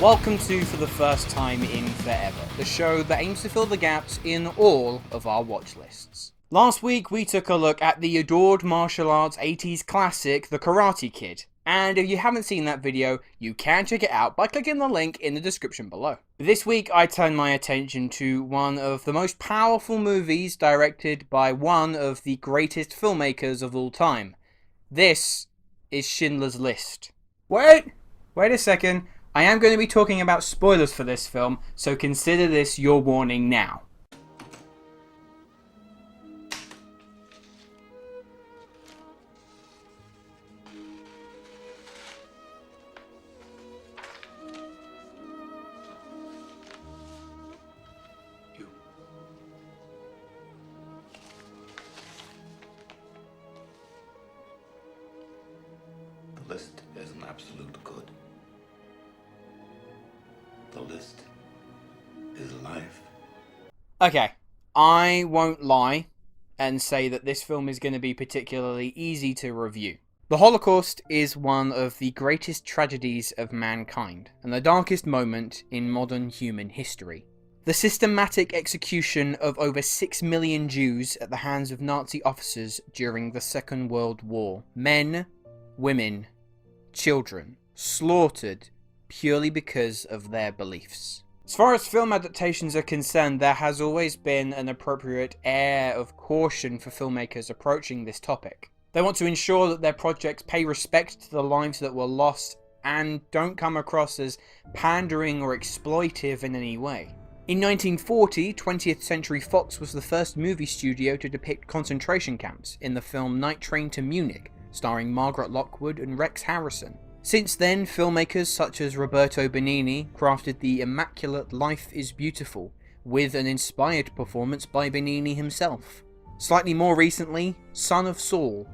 Welcome to For the First Time in Forever, the show that aims to fill the gaps in all of our watch lists. Last week we took a look at the adored martial arts 80s classic, The Karate Kid. And if you haven't seen that video, you can check it out by clicking the link in the description below. This week I turn my attention to one of the most powerful movies directed by one of the greatest filmmakers of all time. This is Schindler's List. Wait a second. I am going to be talking about spoilers for this film, so consider this your warning now. The list is an absolute good. The list is life. Okay, I won't lie and say that this film is going to be particularly easy to review. The Holocaust is one of the greatest tragedies of mankind, and the darkest moment in modern human history. The systematic execution of over 6 million Jews at the hands of Nazi officers during the Second World War. Men, women, children, slaughtered purely because of their beliefs. As far as film adaptations are concerned, there has always been an appropriate air of caution for filmmakers approaching this topic. They want to ensure that their projects pay respect to the lives that were lost and don't come across as pandering or exploitive in any way. In 1940, 20th Century Fox was the first movie studio to depict concentration camps in the film Night Train to Munich, starring Margaret Lockwood and Rex Harrison. Since then, filmmakers such as Roberto Benigni crafted the immaculate Life is Beautiful, with an inspired performance by Benigni himself. Slightly more recently, Son of Saul,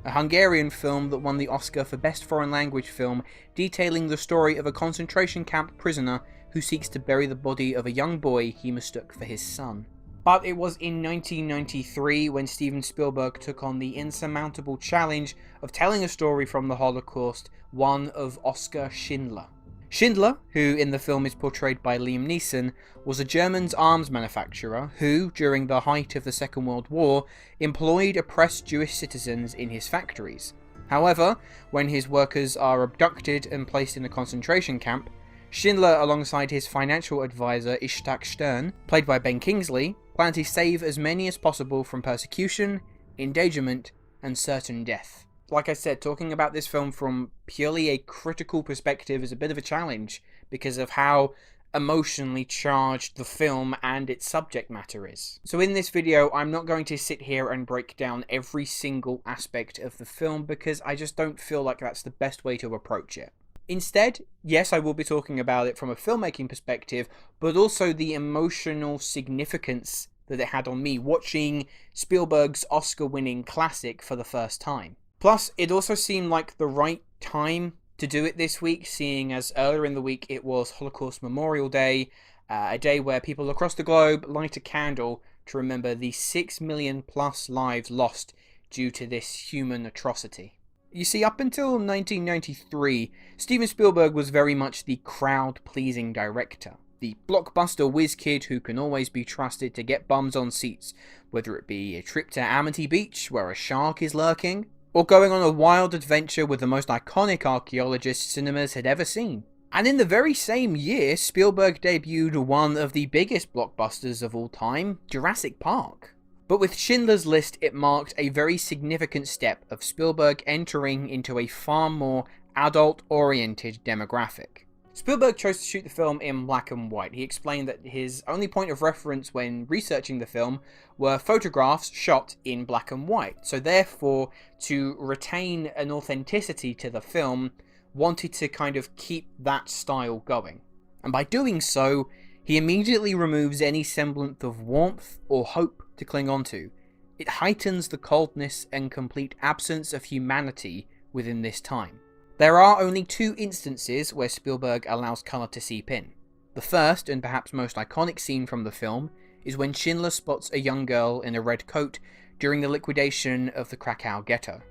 a Hungarian film that won the Oscar for Best Foreign Language Film, detailing the story of a concentration camp prisoner who seeks to bury the body of a young boy he mistook for his son. But it was in 1993 when Steven Spielberg took on the insurmountable challenge of telling a story from the Holocaust, one of Oskar Schindler. Schindler, who in the film is portrayed by Liam Neeson, was a German arms manufacturer who, during the height of the Second World War, employed oppressed Jewish citizens in his factories. However, when his workers are abducted and placed in a concentration camp, Schindler, alongside his financial advisor Ishtak Stern, played by Ben Kingsley, plan to save as many as possible from persecution, endangerment, and certain death. Like I said, talking about this film from purely a critical perspective is a bit of a challenge because of how emotionally charged the film and its subject matter is. So in this video, I'm not going to sit here and break down every single aspect of the film because I just don't feel like that's the best way to approach it. Instead, yes, I will be talking about it from a filmmaking perspective, but also the emotional significance that it had on me watching Spielberg's Oscar-winning classic for the first time. Plus, it also seemed like the right time to do it this week, seeing as earlier in the week it was Holocaust Memorial Day, a day where people across the globe light a candle to remember the 6 million plus lives lost due to this human atrocity. You see, up until 1993, Steven Spielberg was very much the crowd-pleasing director. The blockbuster whiz kid who can always be trusted to get bums on seats, whether it be a trip to Amity Beach where a shark is lurking, or going on a wild adventure with the most iconic archaeologist cinemas had ever seen. And in the very same year, Spielberg debuted one of the biggest blockbusters of all time, Jurassic Park. But with Schindler's List, it marked a very significant step of Spielberg entering into a far more adult-oriented demographic. Spielberg chose to shoot the film in black and white. He explained that his only point of reference when researching the film were photographs shot in black and white. So therefore, to retain an authenticity to the film, wanted to kind of keep that style going. And by doing so, he immediately removes any semblance of warmth or hope to cling on to. It heightens the coldness and complete absence of humanity within this time. There are only two instances where Spielberg allows colour to seep in. The first, and perhaps most iconic scene from the film, is when Schindler spots a young girl in a red coat during the liquidation of the Krakow ghetto.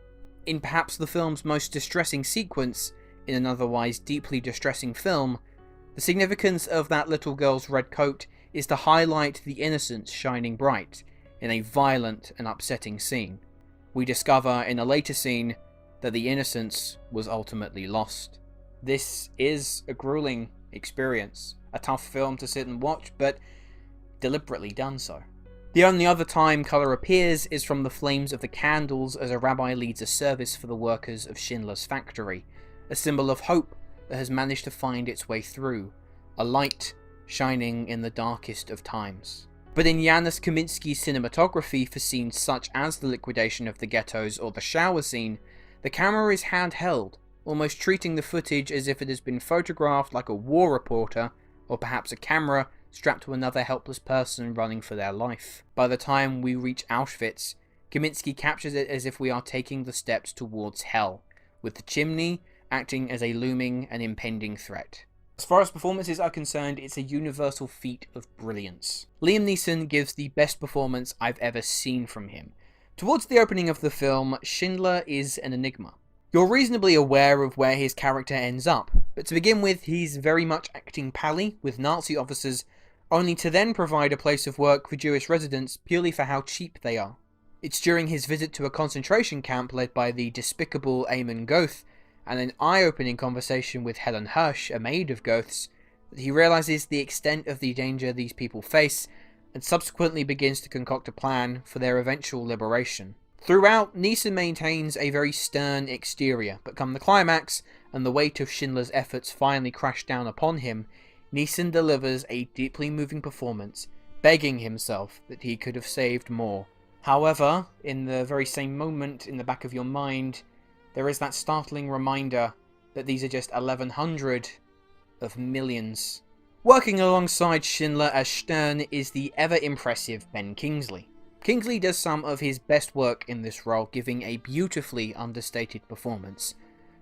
In perhaps the film's most distressing sequence, in an otherwise deeply distressing film, The significance of that little girl's red coat is to highlight the innocence shining bright in a violent and upsetting scene. We discover in a later scene that the innocence was ultimately lost. This is a grueling experience, a tough film to sit and watch, but deliberately done so. The only other time colour appears is from the flames of the candles as a rabbi leads a service for the workers of Schindler's factory, a symbol of hope that has managed to find its way through, a light shining in the darkest of times. But in Janusz Kaminski's cinematography for scenes such as the liquidation of the ghettos or the shower scene, the camera is handheld, almost treating the footage as if it has been photographed like a war reporter, or perhaps a camera strapped to another helpless person running for their life. By the time we reach Auschwitz, Kaminski captures it as if we are taking the steps towards hell, with the chimney acting as a looming and impending threat. As far as performances are concerned, it's a universal feat of brilliance. Liam Neeson gives the best performance I've ever seen from him. Towards the opening of the film, Schindler is an enigma. You're reasonably aware of where his character ends up, but to begin with, he's very much acting pally with Nazi officers, only to then provide a place of work for Jewish residents purely for how cheap they are. It's during his visit to a concentration camp led by the despicable Eamon Goeth, and an eye-opening conversation with Helen Hirsch, a maid of Goeth's, that he realises the extent of the danger these people face, and subsequently begins to concoct a plan for their eventual liberation. Throughout, Neeson maintains a very stern exterior, but come the climax, and the weight of Schindler's efforts finally crash down upon him, Neeson delivers a deeply moving performance, begging himself that he could have saved more. However, in the very same moment in the back of your mind, there is that startling reminder that these are just 1,100 of millions. Working alongside Schindler as Stern is the ever-impressive Ben Kingsley. Kingsley does some of his best work in this role, giving a beautifully understated performance.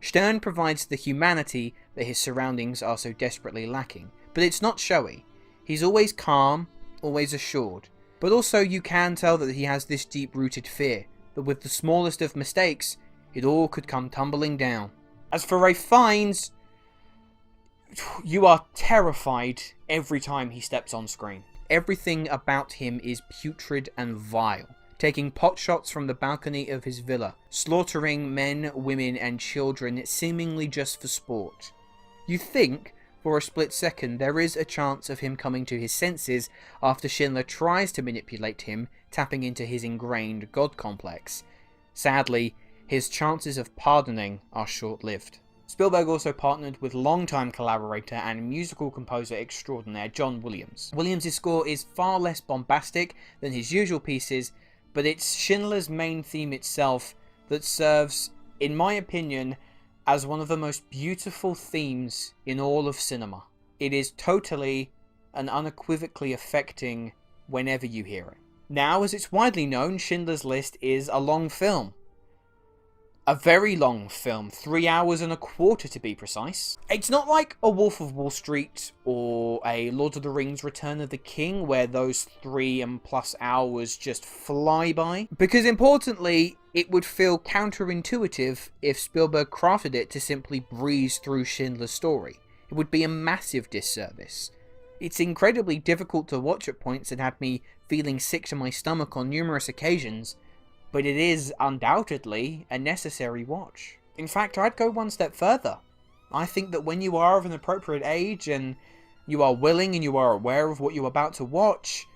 Stern provides the humanity that his surroundings are so desperately lacking, but it's not showy. He's always calm, always assured, but also you can tell that he has this deep-rooted fear, that with the smallest of mistakes, it all could come tumbling down. As for Ralph Fiennes, you are terrified every time he steps on screen. Everything about him is putrid and vile, taking potshots from the balcony of his villa, slaughtering men, women and children seemingly just for sport. You think, for a split second, there is a chance of him coming to his senses after Schindler tries to manipulate him, tapping into his ingrained god complex. Sadly, his chances of pardoning are short-lived. Spielberg also partnered with longtime collaborator and musical composer extraordinaire John Williams. Williams' score is far less bombastic than his usual pieces, but it's Schindler's main theme itself that serves, in my opinion, as one of the most beautiful themes in all of cinema. It is totally and unequivocally affecting whenever you hear it. Now, as it's widely known, Schindler's List is a long film. A very long film, 3 hours and a quarter to be precise. It's not like a Wolf of Wall Street or a Lord of the Rings Return of the King where those 3+ hours just fly by. Because importantly, it would feel counterintuitive if Spielberg crafted it to simply breeze through Schindler's story. It would be a massive disservice. It's incredibly difficult to watch at points and had me feeling sick to my stomach on numerous occasions, but it is undoubtedly a necessary watch. In fact, I'd go one step further. I think that when you are of an appropriate age and you are willing and you are aware of what you're about to watch,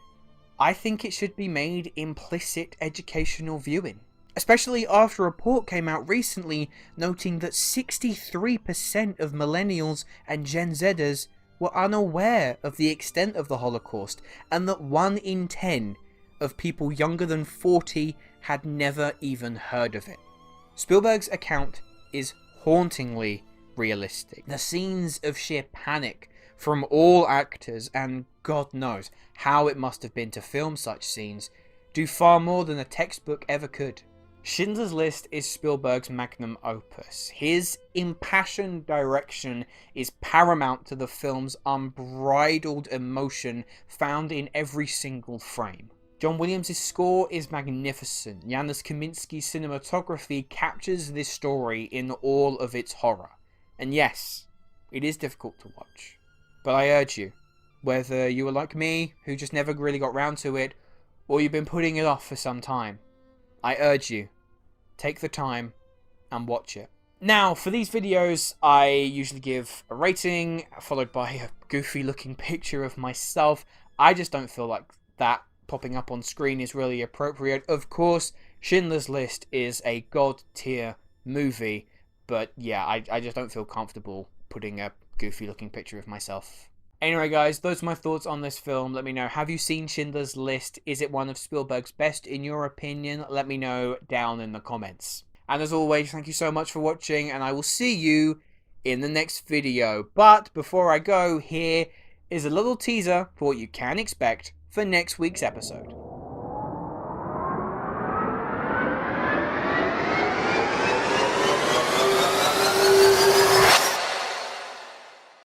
I think it should be made implicit educational viewing. Especially after a report came out recently noting that 63% of millennials and Gen Zers were unaware of the extent of the Holocaust, and that 1 in 10 of people younger than 40 had never even heard of it. Spielberg's account is hauntingly realistic. The scenes of sheer panic from all actors, and God knows how it must have been to film such scenes, do far more than a textbook ever could. Schindler's List is Spielberg's magnum opus. His impassioned direction is paramount to the film's unbridled emotion found in every single frame. John Williams' score is magnificent. Janusz Kaminski's cinematography captures this story in all of its horror. And yes, it is difficult to watch. But I urge you, whether you are like me, who just never really got round to it, or you've been putting it off for some time, I urge you, take the time and watch it. Now, for these videos, I usually give a rating, followed by a goofy looking picture of myself. I just don't feel like that popping up on screen is really appropriate. Of course, Schindler's List is a god tier movie, but yeah, I just don't feel comfortable putting a goofy looking picture of myself. Anyway guys, those are my thoughts on this film. Let me know, have you seen Schindler's List? Is it one of Spielberg's best in your opinion? Let me know down in the comments. And as always, thank you so much for watching, and I will see you in the next video. But before I go, here is a little teaser for what you can expect for next week's episode.